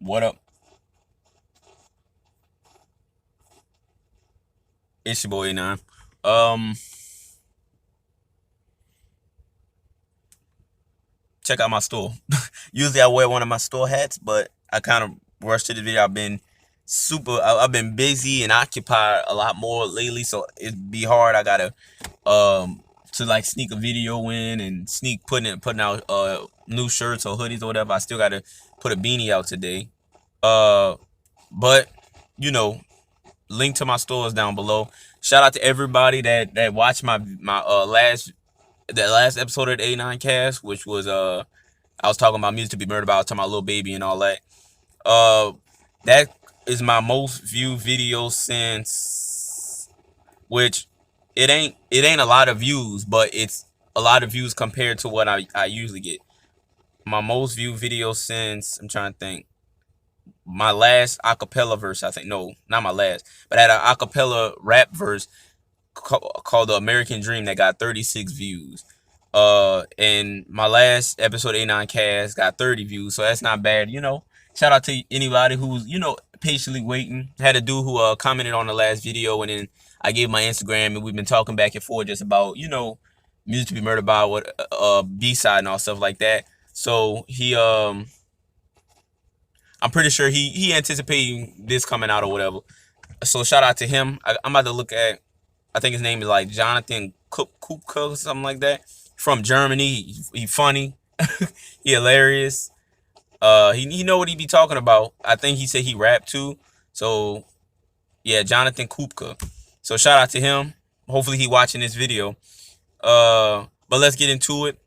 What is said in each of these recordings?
What up? It's your boy A9. Um, Check out my store. Usually I wear one of my store hats, but I kind of rushed to the video. I've been busy and occupied a lot more lately, so it'd be hard. I gotta to like sneak a video in and sneak putting out new shirts or hoodies or whatever. I still gotta put a beanie out today. Uh, but you know, link to my store is down below. Shout out to everybody that watched my last episode of the A9 cast, which was I was talking about music to be murdered about, talking about Lil Baby and all that. Uh that is my most viewed video since, which it ain't a lot of views, but it's a lot of views compared to what I usually get. My most viewed video since, I'm trying to think, my last acapella verse, I think. No, not my last, but I had an acapella rap verse called The American Dream that got 36 views. And my last episode A9 cast got 30 views, so that's not bad. Shout out to anybody who's, patiently waiting. Had a dude who commented on the last video, and then I gave my Instagram, and we've been talking back and forth just about, music to be murdered by, what B side and all stuff like that. So I'm pretty sure he anticipating this coming out or whatever. So shout out to him. I'm about to look at, I think his name is like Jonathan Kupka or something like that. From Germany. He funny. He hilarious. He know what he be talking about. I think he said he rap too. So yeah, Jonathan Kupka. So shout out to him. Hopefully he watching this video. But let's get into it.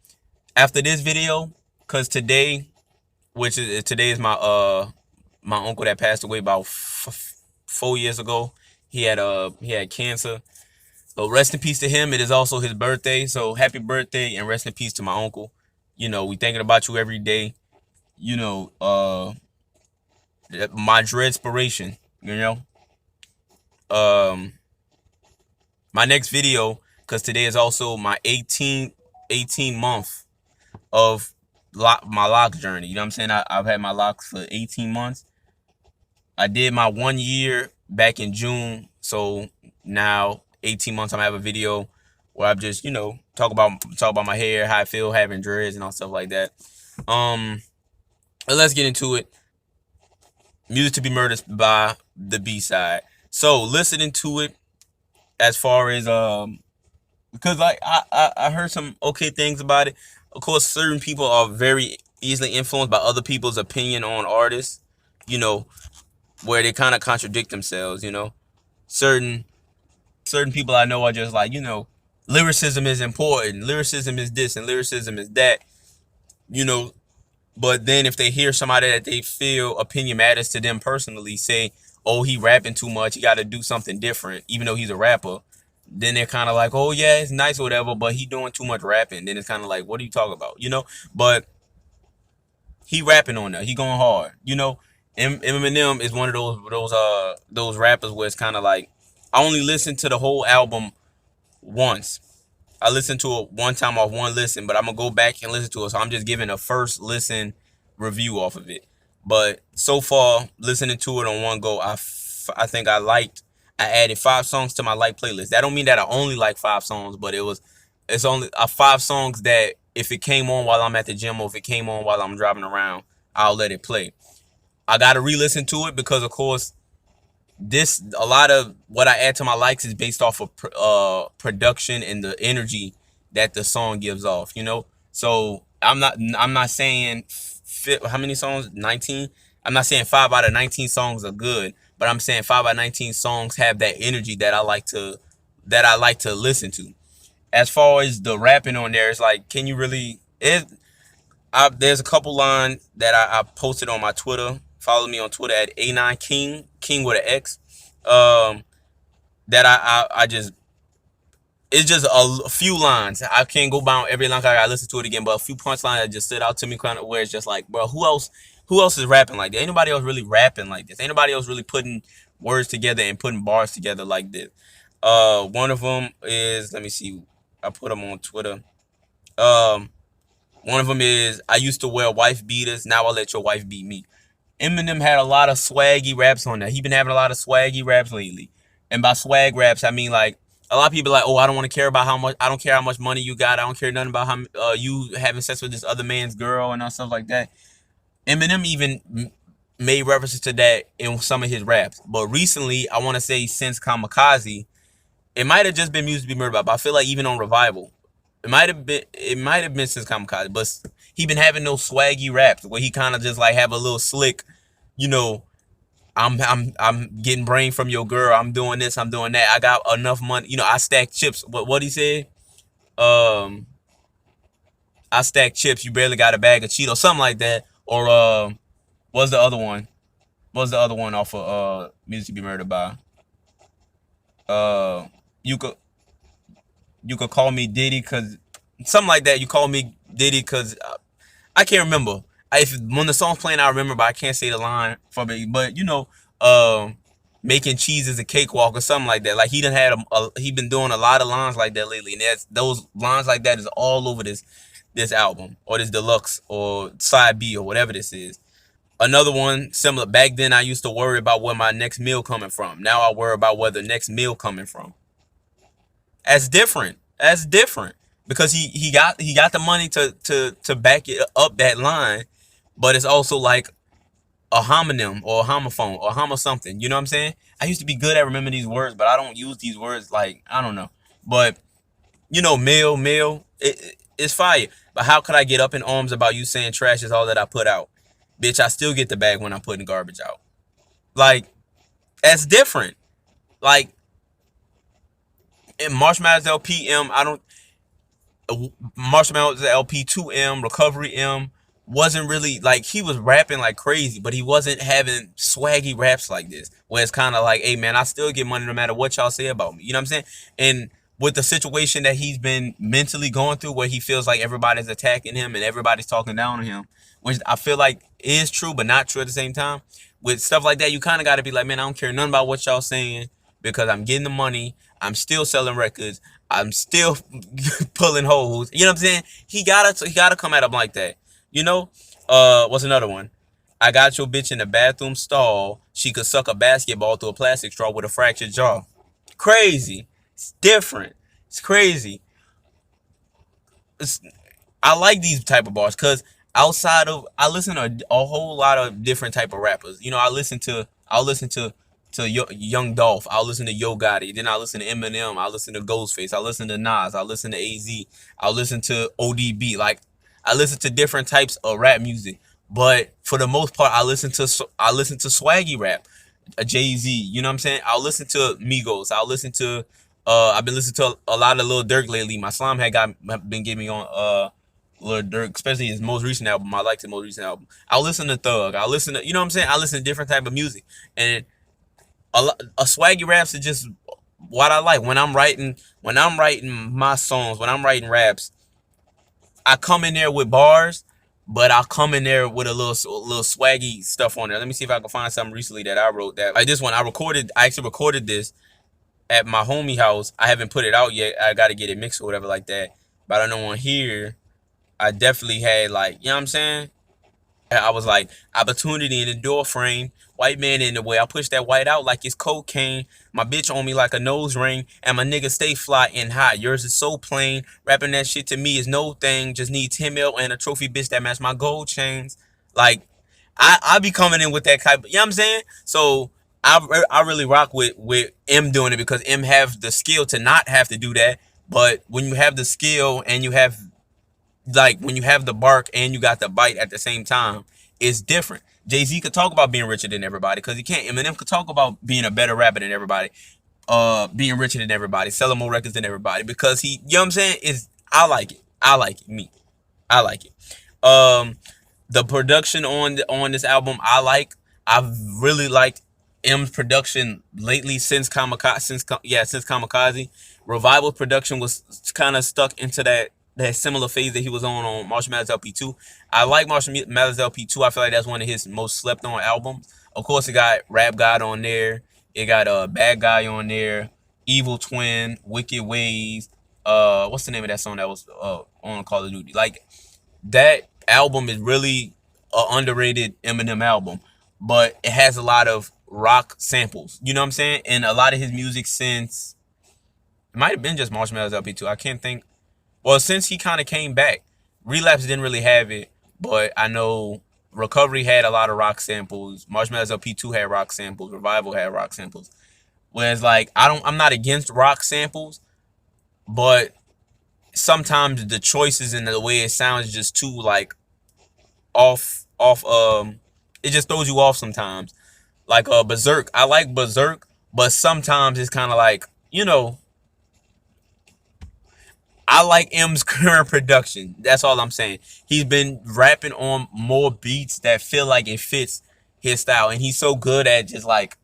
After this video, cause today is my uncle that passed away about 4 years ago. He had cancer. So rest in peace to him. It is also his birthday. So happy birthday and rest in peace to my uncle. We thinking about you every day. You know, uh my dread inspiration, Um my next video, because today is also my 18 month of my lock journey. You know what I'm saying? I've had my locks for 18 months. I did my 1 year back in June. So now 18 months I'm gonna have a video where I'm just, talk about my hair, how I feel having dreads and all stuff like that. But let's get into it. Music to be murdered by the B side. So listening to it, as far as because like I heard some okay things about it. Of course, certain people are very easily influenced by other people's opinion on artists, you know, where they kind of contradict themselves, Certain certain people I know are just like, lyricism is important, lyricism is this, and lyricism is that, you know. But then if they hear somebody that they feel opinion matters to them personally say, oh, he rapping too much, he got to do something different, even though he's a rapper, then they're kind of like, oh yeah, it's nice or whatever, but he doing too much rapping. Then it's kind of like, what are you talking about, But he rapping on that, he going hard, Eminem is one of those rappers where it's kind of like, I only listened to the whole album once. I listened to it one time off one listen, but I'm gonna go back and listen to it. So I'm just giving a first listen review off of it. But so far, listening to it on one go, I think I added 5 songs to my like playlist. That don't mean that I only like 5 songs, but it's only 5 songs that if it came on while I'm at the gym or if it came on while I'm driving around, I'll let it play. I gotta re-listen to it because of course a lot of what I add to my likes is based off of production and the energy that the song gives off. So I'm not saying how many songs, 19. I'm not saying 5 out of 19 songs are good, but I'm saying 5 out of 19 songs have that energy that I like to listen to. As far as the rapping on there, it's like, can you really? There's a couple lines that I posted on my Twitter. Follow me on Twitter at A9King, King with an X. Um, that I just, it's just a few lines. I can't go by on every line. I gotta listen to it again, but a few punchlines that just stood out to me, kind of where it's just like, bro, who else is rapping like that? Ain't nobody else really rapping like this. Ain't nobody else really putting words together and putting bars together like this. One of them is, let me see, I put them on Twitter. Um, One of them is, I used to wear wife beaters, now I let your wife beat me. Eminem had a lot of swaggy raps on that. He been having a lot of swaggy raps lately. And by swag raps, I mean like a lot of people are like, oh, I don't want to care about how much. I don't care how much money you got. I don't care nothing about how you having sex with this other man's girl and all stuff like that. Eminem even made references to that in some of his raps. But recently, I want to say since Kamikaze, it might have just been Music Be Murdered, but I feel like even on Revival, it might have been since Kamikaze, but he been having those swaggy raps where he kind of just like have a little slick, you know, I'm getting brain from your girl. I'm doing this. I'm doing that. I got enough money. I stack chips. What he said? Um, I stack chips. You barely got a bag of Cheetos, something like that. Or what's the other one? What's the other one off of Music to Be Murdered by? Uh, you could you could call me Diddy because something like that. You call me Diddy because I can't remember. If when the song's playing, I remember, but I can't say the line from it. But making cheese is a cakewalk or something like that. Like he done had he been doing a lot of lines like that lately, and those lines like that is all over this album or this deluxe or side B or whatever this is. Another one similar. Back then, I used to worry about where my next meal coming from. Now I worry about where the next meal coming from. That's different. That's different because he got the money to back it up that line, but it's also like a homonym or a homophone or homo something. You know what I'm saying? I used to be good at remembering these words, but I don't use these words like I don't know. But meal, it's fire. But how could I get up in arms about you saying trash is all that I put out? Bitch, I still get the bag when I'm putting garbage out. Like that's different. Like in Marshmallow's LPM, I don't Marshmallow's LP 2M, Recovery M wasn't really like he was rapping like crazy, but he wasn't having swaggy raps like this, where it's kind of like, hey man, I still get money no matter what y'all say about me. You know what I'm saying? And with the situation that he's been mentally going through, where he feels like everybody's attacking him and everybody's talking down on him, which I feel like is true, but not true at the same time. With stuff like that, you kind of got to be like, man, I don't care nothing about what y'all saying because I'm getting the money. I'm still selling records. I'm still pulling holes. You know what I'm saying? He gotta come at him like that. You know? What's another one? I got your bitch in the bathroom stall. She could suck a basketball through a plastic straw with a fractured jaw. Crazy. It's different. It's crazy. It's, I like these type of bars because outside of I listen to a whole lot of different type of rappers. I'll listen to Young Dolph. I'll listen to Yo Gotti. Then I listen to Eminem. I listen to Ghostface. I listen to Nas. I listen to AZ. I'll listen to ODB. Like I listen to different types of rap music. But for the most part, I listen to swaggy rap, a Jay Z. You know what I'm saying? I'll listen to Migos. I've been listening to a lot of Lil Durk lately. My slime been getting me on Lil Durk, especially his most recent album. I liked his most recent album. I'll listen to Thug. I'll listen to what I'm saying. I listen to different type of music, and a swaggy raps is just what I like when I'm writing my songs, when I'm writing raps. I come in there with bars, but I'll come in there with a little swaggy stuff on there. Let me see if I can find something recently that I wrote that like this one. I actually recorded this at my homie house. I haven't put it out yet. I got to get it mixed or whatever like that. But I know on here, I definitely had like, you know what I'm saying? I was like, opportunity in the door frame, white man in the way. I push that white out like it's cocaine. My bitch on me like a nose ring, and my nigga stay fly and hot. Yours is so plain. Rapping that shit to me is no thing. Just need 10 mil and a trophy bitch that match my gold chains. Like, I be coming in with that type. You know what I'm saying? So I really rock with M doing it because M have the skill to not have to do that. But when you have the skill and you have like when you have the bark and you got the bite at the same time, it's different. Jay-Z could talk about being richer than everybody because he can't. Eminem could talk about being a better rapper than everybody, being richer than everybody, selling more records than everybody because you know what I'm saying? Is I like it. I like it. Me. I like it. Um, the production on this album, I've really liked M's production lately since Kamikaze. Since Kamikaze, Revival production was kind of stuck into that similar phase that he was on Marshmallow's LP2. I like Marshmallow's LP2. I feel like that's one of his most slept on albums. Of course, it got Rap God on there. It got a Bad Guy on there. Evil Twin, Wicked Ways. What's the name of that song that was on Call of Duty? Like that album is really a underrated Eminem album. but it has a lot of rock samples. You know what I'm saying? And a lot of his music since it might have been just Marshmallows LP2. I can't think. Well, since he kind of came back, Relapse didn't really have it, but I know Recovery had a lot of rock samples. Marshmallows LP2 had rock samples. Revival had rock samples. Whereas like I'm not against rock samples, but sometimes the choices and the way it sounds is just too like off it just throws you off sometimes. Like Berserk. I like Berserk, but sometimes it's kind of like, you know, I like M's current production. That's all I'm saying. He's been rapping on more beats that feel like it fits his style, and he's so good at just like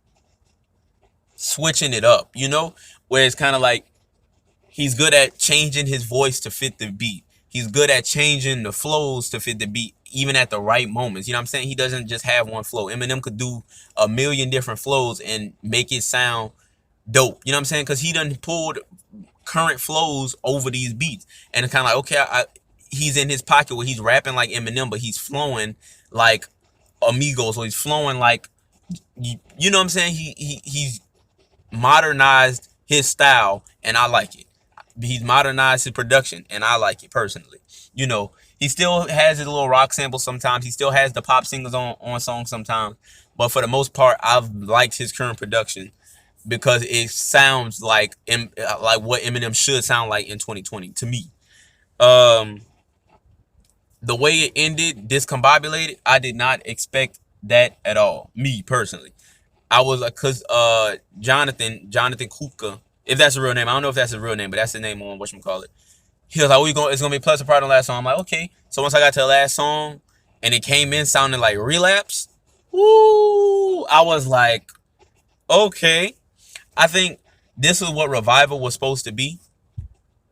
switching it up, you know? Where it's kind of like he's good at changing his voice to fit the beat. He's good at changing the flows to fit the beat, even at the right moments. You know what I'm saying? He doesn't just have one flow. Eminem could do a million different flows and make it sound dope. You know what I'm saying? Because he done pulled current flows over these beats, and it's kind of like, okay, he's in his pocket where he's rapping like Eminem, but he's flowing like Amigos, or he's flowing like, you know what I'm saying? He's modernized his style, and I like it. He's modernized his production, and I like it personally. You know, he still has his little rock samples sometimes. He still has the pop singles on songs sometimes. But for the most part, I've liked his current production because it sounds like what Eminem should sound like in 2020 to me. Um, the way it ended, discombobulated, I did not expect that at all. Me personally, I was like, cause Jonathan Kupka, if that's a real name, I don't know if that's a real name, but that's the name on whatchamacallit. He was like, "Oh, it's gonna be Pleasant Part on the last song." I'm like, okay. So once I got to the last song, and it came in sounding like Relapse, woo! I was like, okay. I think this is what Revival was supposed to be.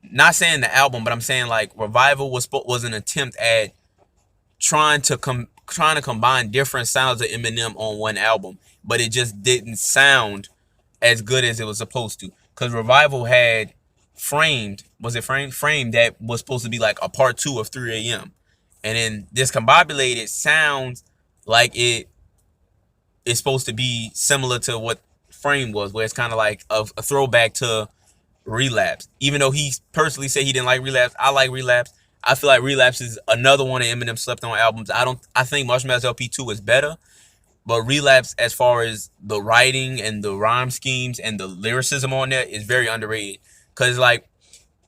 Not saying the album, but I'm saying like Revival was an attempt at trying to combine different sounds of Eminem on one album, but it just didn't sound as good as it was supposed to. Because Revival had was it Framed that was supposed to be like a part two of 3 a.m. And then Discombobulated sounds like it is supposed to be similar to what Frame was, where it's kind of like a throwback to Relapse. Even though he personally said he didn't like Relapse, I like Relapse. I feel like Relapse is another one of Eminem slept on albums. I think Marshmallows LP2 is better, but Relapse, as far as the writing and the rhyme schemes and the lyricism on there, is very underrated. Cause like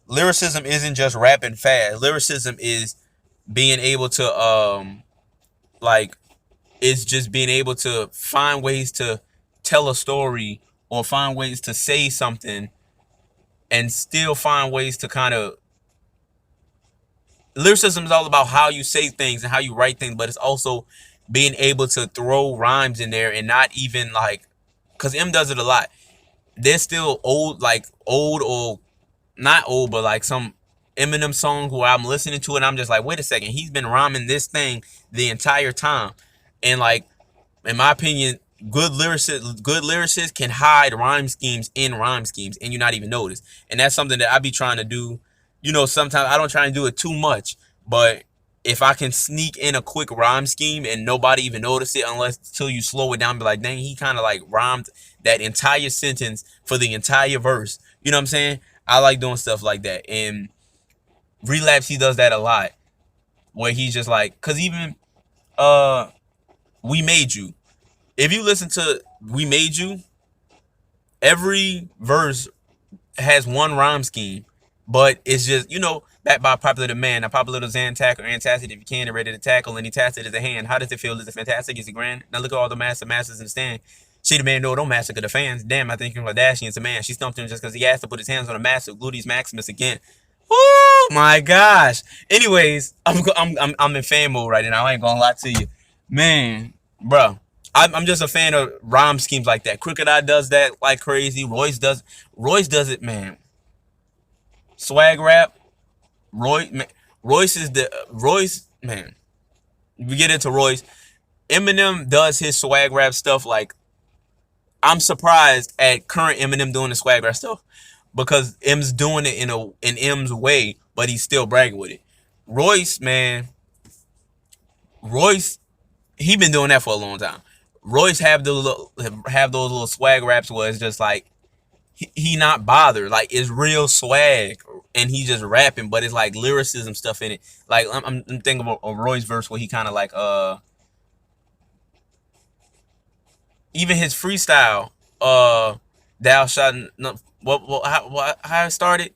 lyricism isn't just rapping fast. Lyricism is being able to like it's just being able to find ways to tell a story or find ways to say something and still find ways to kind of lyricism is all about how you say things and how you write things, but it's also being able to throw rhymes in there and not even like, because M does it a lot. There's still old or not old, but like some Eminem songs where I'm listening to it and I'm just like, wait a second, he's been rhyming this thing the entire time. And like, in my opinion, good lyricists can hide rhyme schemes in rhyme schemes and you not even notice. And that's something that I be trying to do. You know, sometimes I don't try to do it too much, but if I can sneak in a quick rhyme scheme and nobody even notice it unless till you slow it down, be like, dang, he kind of like rhymed that entire sentence for the entire verse. You know what I'm saying? I like doing stuff like that. And Relapse, he does that a lot. Where he's just like, cause even We Made You. If you listen to We Made You, every verse has one rhyme scheme, but it's just, you know, backed by popular demand. A popular little Zantac or antacid if you can and ready to tackle. Any tacit is a hand. How does it feel? Is it fantastic? Is it grand? Now look at all the masters in the stand. She the man, no, don't massacre the fans. Damn, I think Kardashian's a man. She stumped him just because he asked to put his hands on a massive gluteus maximus again. Oh my gosh. Anyways, I'm in fan mode right now. I ain't gonna lie to you, man, bro. I'm just a fan of rhyme schemes like that. Crooked Eye does that like crazy. Royce does it, man. Swag rap. Royce is the Royce, man. We get into Royce. Eminem does his swag rap stuff like I'm surprised at current Eminem doing the swag rap stuff because M's doing it in M's way, but he's still bragging with it. Royce, man, Royce, he been doing that for a long time. Royce have those little swag raps where it's just like he not bothered, like it's real swag, and he just rapping, but it's like lyricism stuff in it. Like I'm thinking of a Royce verse where he kind of like even his freestyle, thou shalt not, how it started.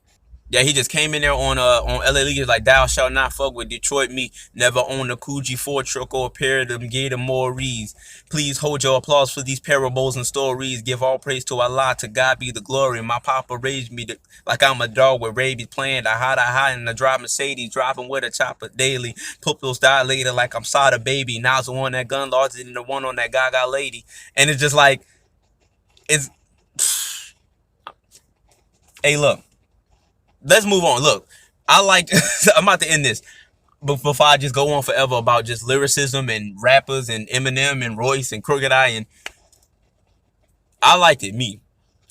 Yeah, he just came in there on LA League like thou shalt not fuck with Detroit me. Never own a Coogee 4 truck or a pair of them Gator Maurice. Please hold your applause for these parables and stories. Give all praise to Allah, to God be the glory. My papa raised me like I'm a dog with rabies playing. I hide in the drive Mercedes, driving with a chopper daily. Pupils dilated like I'm Sada baby. Now's the one that gun larger than the one on that Gaga lady. And it's just like it's. Hey, look. Let's move on. Look, I like. I'm about to end this, but before I just go on forever about just lyricism and rappers and Eminem and Royce and Crooked Eye, and I liked it.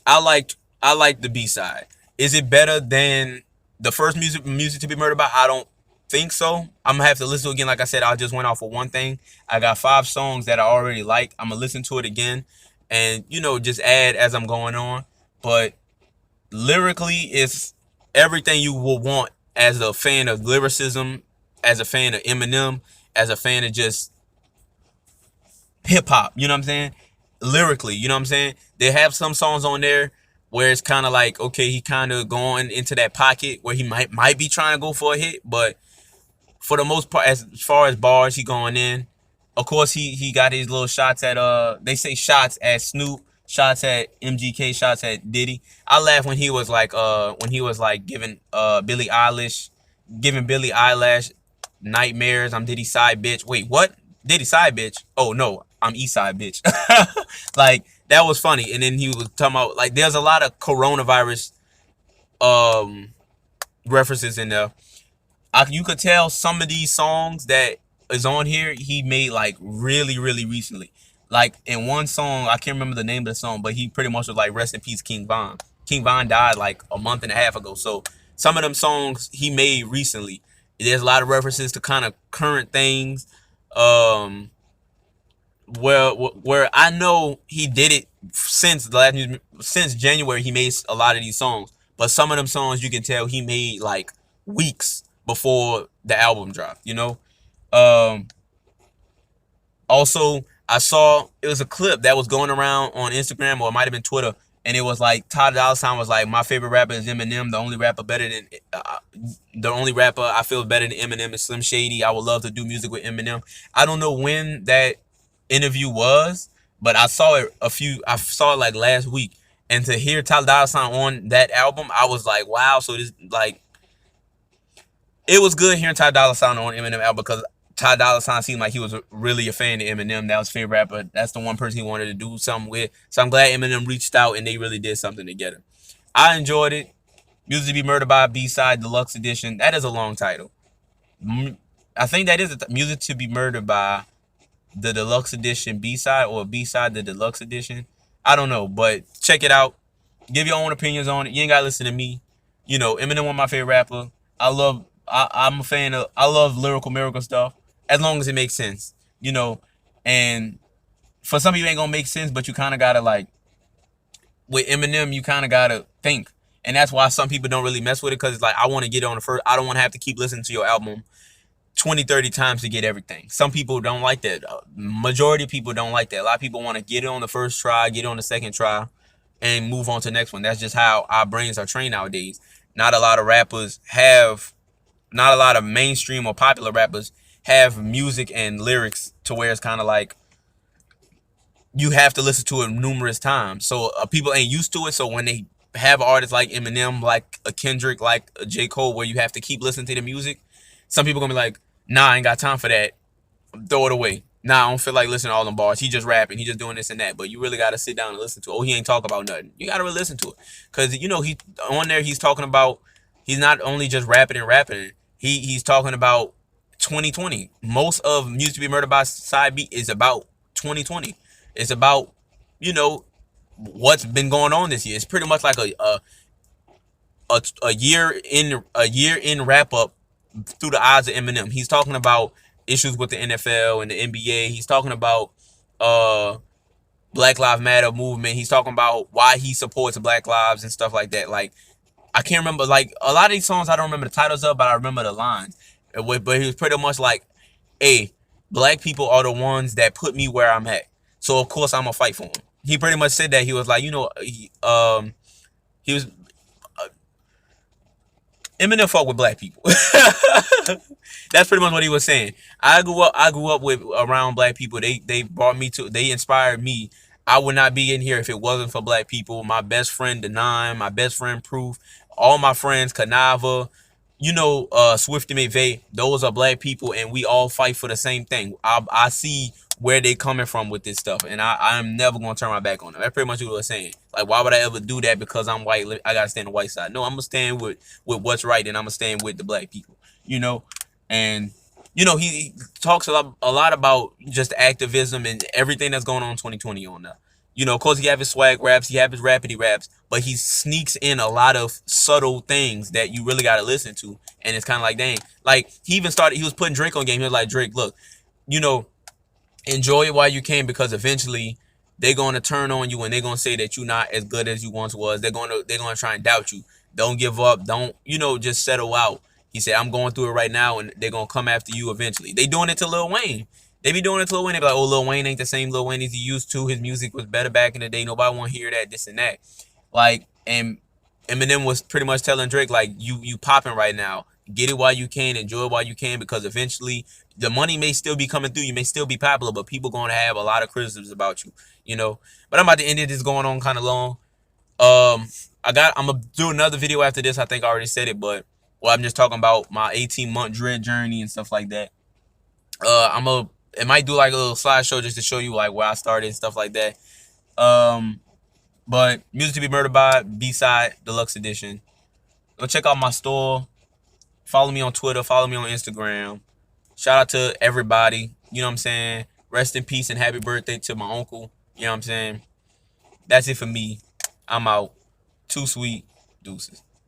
I liked the B side. Is it better than the first music to be murdered by? I don't think so. I'm gonna have to listen to it again. Like I said, I just went off for one thing. I got 5 songs that I already like. I'm gonna listen to it again, and just add as I'm going on. But lyrically, it's everything you will want as a fan of lyricism, as a fan of Eminem, as a fan of just hip hop. You know what I'm saying? Lyrically, you know what I'm saying? They have some songs on there where it's kind of like, okay, he kind of going into that pocket where he might be trying to go for a hit, but for the most part, as far as bars, he going in. Of course, he got his little shots at they say shots at Snoop, shots at MGK, shots at Diddy. I laugh when he was like giving Billie Eilish nightmares. I'm Diddy side bitch. Wait, what? Diddy side bitch? Oh no, I'm East side bitch. Like that was funny. And then he was talking about like there's a lot of coronavirus um references in there. You could tell some of these songs that is on here he made like really really recently. Like in one song, I can't remember the name of the song, but he pretty much was like rest in peace King Von. King Von died like a month and a half ago. So some of them songs he made recently. There's a lot of references to kind of current things. Um where I know he did it since since January he made a lot of these songs, but some of them songs you can tell he made like weeks before the album dropped. Um Also, I saw it was a clip that was going around on Instagram or it might have been Twitter, and it was like Ty Dolla $ign was like, my favorite rapper is Eminem. The only rapper I feel better than Eminem is Slim Shady. I would love to do music with Eminem. I don't know when that interview was, but I saw it like last week, and to hear Ty Dolla $ign on that album, I was like, wow. So this like it was good hearing Ty Dolla $ign on Eminem album because Ty Dolla $ign seemed like he was really a fan of Eminem. That was his favorite rapper. That's the one person he wanted to do something with. So I'm glad Eminem reached out and they really did something together. I enjoyed it. Music to be Murdered by B-Side Deluxe Edition. That is a long title. I think that is Music to be Murdered by the Deluxe Edition B-Side or B-Side the Deluxe Edition. I don't know, but check it out. Give your own opinions on it. You ain't gotta listen to me. Eminem one of my favorite rapper. I'm a fan of. I love lyrical miracle stuff as long as it makes sense. And for some of you, it ain't gonna make sense, but you kind of gotta like with Eminem, you kind of gotta think, and that's why some people don't really mess with it because it's like I want to get on the first. I don't want to have to keep listening to your album 20, 30 times to get everything. Some people don't like that. Majority of people don't like that. A lot of people want to get it on the first try, get it on the second try, and move on to the next one. That's just how our brains are trained nowadays. Not a lot of rappers have. Not a lot of mainstream or popular rappers have music and lyrics to where it's kind of like you have to listen to it numerous times. So people ain't used to it. So when they have artists like Eminem, like a Kendrick, like a J. Cole, where you have to keep listening to the music, some people gonna be like, nah, I ain't got time for that. Throw it away. Nah, I don't feel like listening to all them bars. He just rapping. He just doing this and that. But you really got to sit down and listen to it. Oh, he ain't talk about nothing. You got to really listen to it. Because, he on there, he's talking about, he's not only just rapping and rapping. He's talking about 2020. Most of Music to be Murdered by Side B is about 2020. It's about, what's been going on this year. It's pretty much like a year in wrap up through the eyes of Eminem. He's talking about issues with the NFL and the NBA. He's talking about Black Lives Matter movement. He's talking about why he supports Black lives and stuff like that. Like, I can't remember, like, a lot of these songs I don't remember the titles of, but I remember the lines. But he was pretty much like, hey, black people are the ones that put me where I'm at. So of course I'm gonna fight for them. He pretty much said that. He was like, he was Eminem fuck with black people. That's pretty much what he was saying. I grew up with around black people. They brought me to, they inspired me. I would not be in here if it wasn't for black people. My best friend Denon, my best friend Proof, all my friends Kanava, Swifty McVeigh, those are black people, and we all fight for the same thing. I see where they coming from with this stuff, and I'm never gonna turn my back on them. That's pretty much what I was saying. Like, why would I ever do that because I'm white? I gotta stand on the white side. No, I'm gonna stand with what's right, and I'm gonna stand with the black people. And he talks a lot about just activism and everything that's going on in 2020 on that. Of course, he have his swag raps, he have his rapidy raps, but he sneaks in a lot of subtle things that you really got to listen to. And it's kind of like, dang. Like, he was putting Drake on game. He was like, Drake, look, you know, enjoy it while you can, because eventually they're going to turn on you and they're going to say that you're not as good as you once was. They're going to try and doubt you. Don't give up. Don't, just settle out. He said, I'm going through it right now, and they're going to come after you eventually. They doing it to Lil Wayne. They be doing it to Lil Wayne. They be like, oh, Lil Wayne ain't the same Lil Wayne as he used to. His music was better back in the day. Nobody want to hear that, this and that. Like, and Eminem was pretty much telling Drake, like, you popping right now. Get it while you can. Enjoy it while you can, because eventually the money may still be coming through. You may still be popular, but people going to have a lot of criticisms about you. But I'm about to end it. This going on kind of long. I'm gonna do another video after this. I think I already said it, but I'm just talking about my 18-month dread journey and stuff like that. It might do like a little slideshow just to show you like where I started and stuff like that. But Music to Be Murdered by B Side Deluxe Edition. Go check out my store. Follow me on Twitter. Follow me on Instagram. Shout out to everybody. You know what I'm saying? Rest in peace and happy birthday to my uncle. You know what I'm saying? That's it for me. I'm out. Too sweet. Deuces.